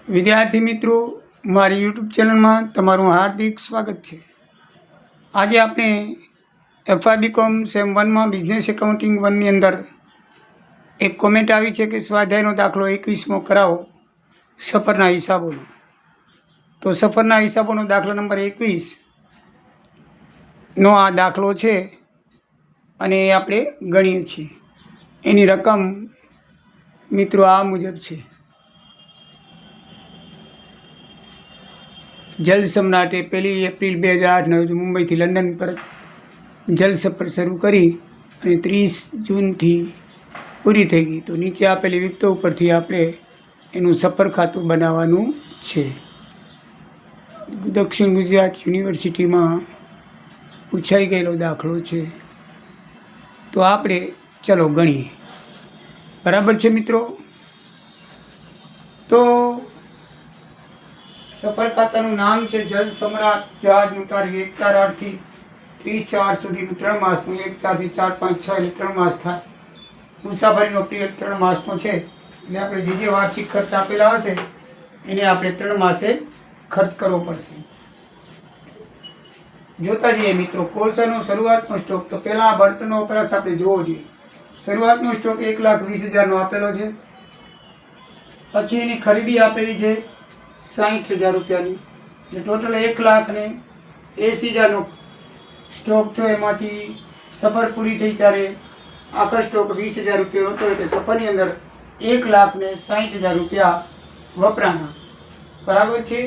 વિદ્યાર્થી મિત્રો, મારી યુટ્યુબ ચેનલમાં તમારું હાર્દિક સ્વાગત છે। આજે આપણે એફઆર.બી.કોમ સેમ 1માં બિઝનેસ એકાઉન્ટિંગ 1ની અંદર એક કોમેન્ટ આવી છે કે સ્વાધ્યાયનો દાખલો 21મો કરાવો સફરના હિસાબોનો। તો સફરના હિસાબોનો દાખલા નંબર 21નો આ દાખલો છે અને એ આપણે ગણીએ છીએ। એની રકમ મિત્રો આ મુજબ છે। જલ સમ્રાટે 1 એપ્રિલ 2008 મુંબઈથી લંડન પરત જલ સફર શરૂ કરી અને 30 જૂનથી પૂરી થઈ ગઈ। તો નીચે આપેલી વિગતો ઉપરથી આપણે એનું સફર ખાતું બનાવવાનું છે। દક્ષિણ ગુજરાત યુનિવર્સિટીમાં પૂછાઈ ગયેલો દાખલો છે। તો આપણે ચલો ગણીએ। બરાબર છે મિત્રો? તો સફર ખાતાનું નામ છે જલ સમ્રાટ। જહાજનું તારીખ 1/4 થી 30/8 સુધીનું 3 માસનું, 1/4 થી 4, 5, 6 એટલે 3 માસ થાય। મુસાફરીનો પિરિયડ 3 માસનો છે, એટલે આપણે જે વાર્ષિક ખર્ચ આપેલા હશે એને આપણે 3 માસે ખર્ચ કરવો પડશે। જોતા જઈએ મિત્રો। કોલસાનો શરૂઆતનો સ્ટોક, તો પહેલાં બળતણનો વપરાશ આપણે જોવો જોઈએ। શરૂઆતનો સ્ટોક 1,20,000નો આપેલો છે। પછી એની ખરીદી આપેલી છે 60,000 રૂપિયાની, એટલે ટોટલ 1,80,000નો સ્ટોક થયો। એમાંથી સફર પૂરી થઈ ત્યારે આખો સ્ટોક 20,000 રૂપિયા હતો, એટલે સફરની અંદર 1,60,000 રૂપિયા વપરાણા। બરાબર છે?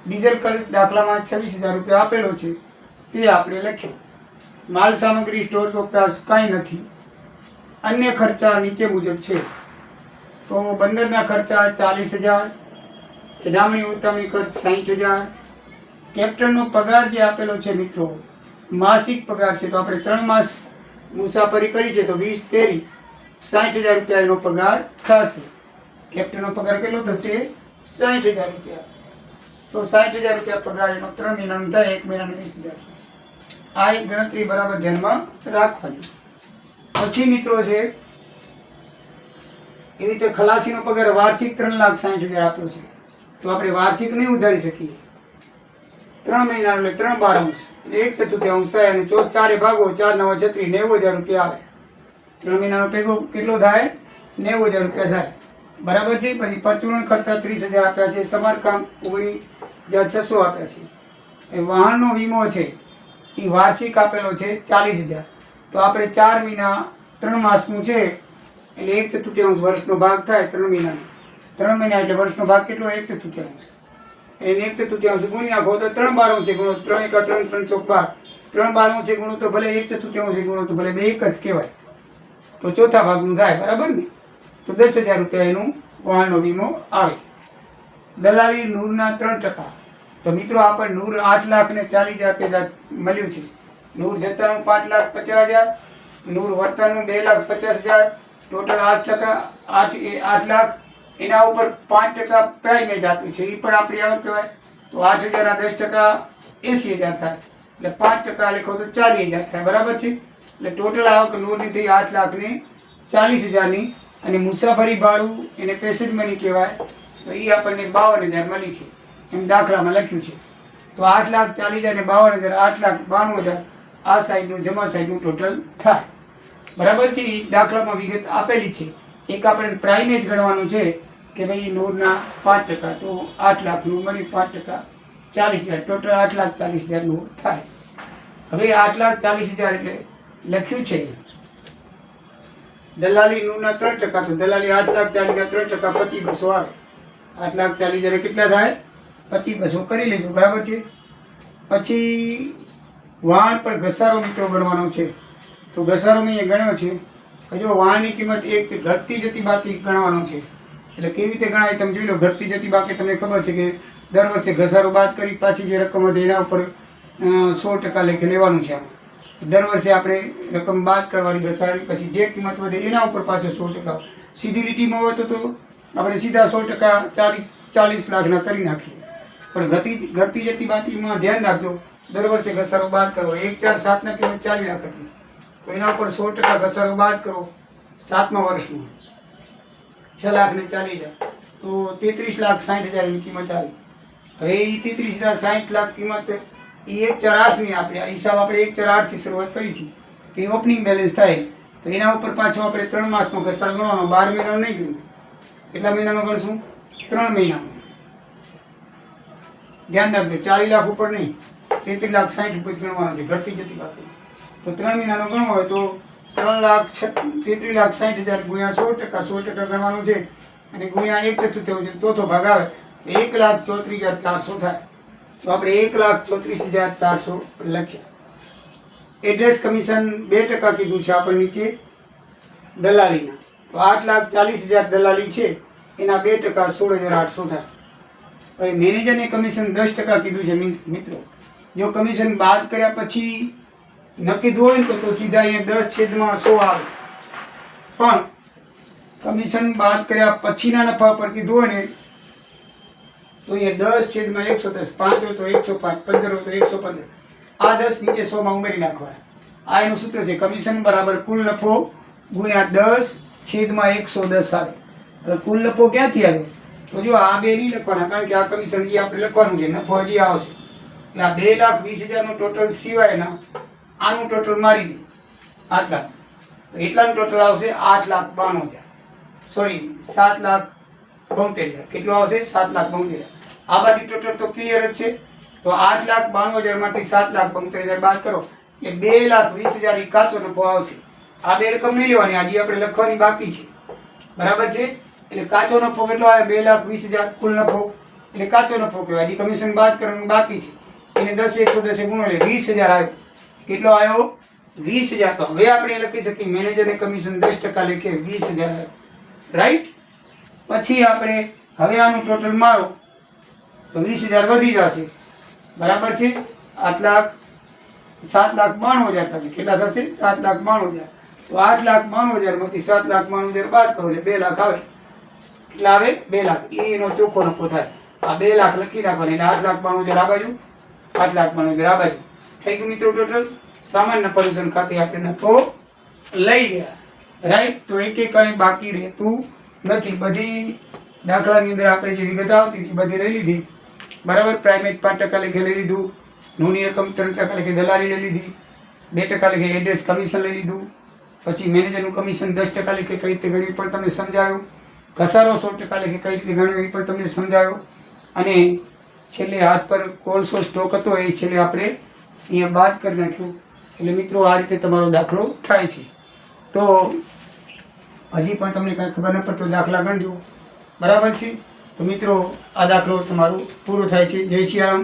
ડીઝલ ખર્ચ દાખલામાં 26,000 રૂપિયા આપેલો છે, તે આપણે લખ્યો। માલ સામગ્રી સ્ટોર વપરાશ કાંઈ નથી। અન્ય ખર્ચા નીચે મુજબ છે। તો બંદરના ખર્ચા 40,000, ચડામણી ઉતામણી ખર્ચ 60,000, કેપ્ટનનો પગાર જે આપેલો છે મિત્રો માસિક પગાર છે, તો આપણે 3 માસ મુસાફરી કરી છે તો 20 × 60,000 રૂપિયા એનો પગાર થશે। કેપ્ટનનો પગાર કેટલો થશે? 60,000 રૂપિયા। તો 60,000 રૂપિયા પગાર એનો 3 મહિનાનો થાય, 1 મહિનાનો 20,000 છે। આ એક ગણતરી બરાબર ધ્યાનમાં રાખવાની। પછી મિત્રો છે એવી રીતે ખલાસીનો પગાર વાર્ષિક 3,60,000 આપ્યો છે, તો આપણે વાર્ષિક નહીં ઉધારી શકીએ। 3 મહિનાનો એટલે 3/12 એટલે 1/4 થાય, અને 4 ભાગો 4 × 9 = 90,000 રૂપિયા આવે। 3 મહિનાનો ભેગો કેટલો થાય? 90,000 રૂપિયા થાય। બરાબર છે? પછી પરચુરણ ખર્ચા 30,000 આપ્યા છે, સમારકામ 19,600 આપ્યા છે। એ વાહનનો વીમો છે એ વાર્ષિક આપેલો છે 40,000, તો આપણે 4 મહિના 3 માસનું છે એટલે 1/4 વર્ષનો ભાગ થાય 3 મહિનાનો। 3 મહિના એટલે વર્ષનો ભાગ કેટલો? 1/4 એને 1/4 ગુણી નાખો તો 3/12 છે ગુણો 3 × 3 = 3 × 4 = 12, 3/12 છે ગુણો તો ભલે 1/4 ગુણો તો ભલે બે એક જ કહેવાય, તો ચોથા ભાગનું થાય। બરાબર ને? તો 10,000 રૂપિયા એનું વાહનનો વીમો આવે। દલાલી નૂરના 3%, તો મિત્રો આપણને નૂર 8,40,000 મળ્યું છે। નૂર જતાનું 5,50,000, નૂર વર્તાનું 2,50,000, ટોટલ 8 લાખ। એના ઉપર 5% પ્રાઇમેજ આપ્યું છે, એ પણ આપણી આવક કહેવાય। તો 8,000 ના 10% 80,000 થાય, એટલે 5% લખો તો 40,000 થાય। બરાબર છે? એટલે ટોટલ આવક નૂરની થઈ 8,40,000ની, અને મુસાફરી ભાડું એને પેસેજ મની કહેવાય, તો એ આપણને 52,000 મળી છે, એમ દાખલામાં લખ્યું છે। તો 8,40,000 ને 52,000 8,92,000 આ સાઈડનું જમા સાઈડનું ટોટલ થાય। બરાબર છે? એ દાખલામાં વિગત આપેલી છે। એક આપણે પ્રાઇમેજ ગણવાનું છે કે ભાઈ નૂરના 5%, તો 8 લાખ નૂર મળી 5% 40,000, ટોટલ 8,40,000 નૂર થાય। હવે 8,40,000 એટલે લખ્યું છે દલાલી નૂરના 3%, તો દલાલી 8,40,000 3% 25,200 આવે। 8,40,000 કેટલા થાય? 25,200 કરી લેજો। બરાબર છે? પછી વાહન પર ઘસારો મિત્રો ગણવાનો છે, તો ઘસારો મેં ગણ્યો છે। જો વાહનની કિંમત એક ઘટતી જતી બાકી ગણવાનો છે, એટલે કેવી રીતે ગણાય તમે જોઈ લો। ઘટતી જતી બાકી તમને ખબર છે કે દર વર્ષે ઘસારો બાદ કરી પાછી જે રકમ હતી એના ઉપર 100% લેખે લેવાનું છે। દર વર્ષે આપણે રકમ બાદ કરવાની ઘસારાની, પછી જે કિંમત વધે એના ઉપર પાછો 100%। સીધી લીટીમાં હોય તો આપણે સીધા 100% 40 લાખના કરી નાખીએ, પણ ઘટતી જતી બાકીમાં ધ્યાન રાખજો, દર વર્ષે ઘસારો બાદ કરવો। 1/4/7 કિંમત 40 લાખ હતી, તો એના ઉપર 100% ઘસારો બાદ કરો 7મા વર્ષમાં 6,40,000, તો 33,60,000 એની કિંમત આવી. હવે એ 33,60,000 કિંમત એ 1,48,ની આપણે આ હિસાબ આપણે 1,48,થી શરૂઆત કરી છે. તો એ ઓપનિંગ બેલેન્સ થાય. તો એના ઉપર પાછો આપણે 3 માસનો ઘસારો ગણવાનો. 12 મહિનાનો નહીં ગણ્યું. કેટલા મહિનાનો ગણશું? 3 મહિનાનો. ધ્યાન રાખજો, 40 લાખ ઉપર નહીં, 33,60,000 ઉપર જ ગણવાનો છે, ઘટતી જતી બાકી. તો 3 મહિનાનો ગણવો હોય તો 33,60,000 ગુણ્યા 100% ગણવાનું છે અને ગુણ્યા 1/4 ચોથો ભાગ આવે તો 1,34,400 થાય. તો આપણે 1,34,400 લખ્યા. એડ્રેસ કમિશન 2% કીધું છે આપણે નીચે દલાલીના. તો 8,40,000 દલાલી છે, એના 2% 16,800 થાય. હવે મેનેજરને કમિશન 10% કીધું છે મિત્રો. જો કમિશન બાદ કર્યા પછી ન કીધું હોય ને તો સીધા અહીંયા 10/100 આવે. પણ કમિશન બાદ કર્યા પછીના નફા પર કીધું હોય ને તો અહીંયા 10/110, 5 હોય તો 105, 15 હોય તો 115. આ 10 નીચે 100 ઉમેરી નાખવાના. આ એનું સૂત્ર છે, કમિશન બરાબર કુલ નફો ગુણ્યા 10/110 આવે. હવે કુલ નફો ક્યાંથી આવે? તો જો આ બે નહીં લખવાના, કારણ કે આ કમિશન જે આપણે લખવાનું છે, નફો હજી આવશે. એટલે આ 2,20,000નું ટોટલ સિવાયના આનું ટોટલ મારી દે આટલા, તો એટલાનું ટોટલ આવશે 8,92,000. સોરી, 7,72,000. કેટલું આવશે? 7,72,000. આ બાજુ ટોટલ તો ક્લિયર જ છે. તો 8,92,000માંથી 7,72,000 બાદ કરો એટલે 2,20,000 કાચો નફો આવશે. આ બે રકમ નહીં લેવાની, આજે આપણે લખવાની બાકી છે. બરાબર છે? એટલે કાચો નફો કેટલો આવે? 2,20,000 કુલ નફો એટલે કાચો નફો કહેવાય. હજી કમિશન બાદ કરવાનું બાકી છે. એને 10/110 ગુણો એટલે 20,000 આવ્યો. કેટલો આવ્યો? 20,000. તો હવે આપણે લખી શકીએ મેનેજરને કમિશન 10% લેખે 20,000 આવ્યો. રાઈટ? પછી આપણે હવે આનું ટોટલ મારો તો 20,000 વધી જશે. બરાબર છે? 7,92,000 થશે. કેટલા થશે? 7,92,000. તો 8,92,000માંથી 7,92,000 બાદ કરો એટલે 2 લાખ આવે. કેટલા આવે? 2 લાખ. એનો ચોખ્ખો નફો થાય. આ 2 લાખ લખી નાખવાના એટલે 8,92,000 આ બાજુ, 8,92,000 આ બાજુ. થઈ ગયું મિત્રો ટોટલ. સામાન્ય પર્યુષણ ખાતે આપણે નફો લઈ ગયા. રાઈટ? તો એક કંઈ બાકી રહેતું નથી. બધી દાખલાની અંદર આપણે જે વિગત આવતી હતી બધી લઈ લીધી. બરાબર? પ્રાઇમેજ 5% લેખે લઈ લીધું, નોની રકમ 3% લેખે દલાલી લઈ લીધી, 2% લેખે એડ્રેસ કમિશન લઈ લીધું, પછી મેનેજરનું કમિશન 10% લેખે કઈ રીતે ગણ્યું પણ તમને સમજાયું, ઘસારો 100% લેખે કઈ રીતે ગણ્યો એ પણ તમને સમજાયો, અને છેલ્લે હાથ પર કોલસો સ્ટોક હતો એ છેલ્લે આપણે અહીંયા બાદ કરી નાખ્યું. એટલે મિત્રો આ રીતે તમારો દાખલો થાય છે. તો હજી પણ તમને કાંઈ ખબર ન પડતો દાખલા ગણજો. બરાબર છે? તો મિત્રો આ દાખલો તમારો પૂરો થાય છે. જય સિયારામ,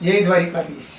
જય દ્વારિકાધીશ.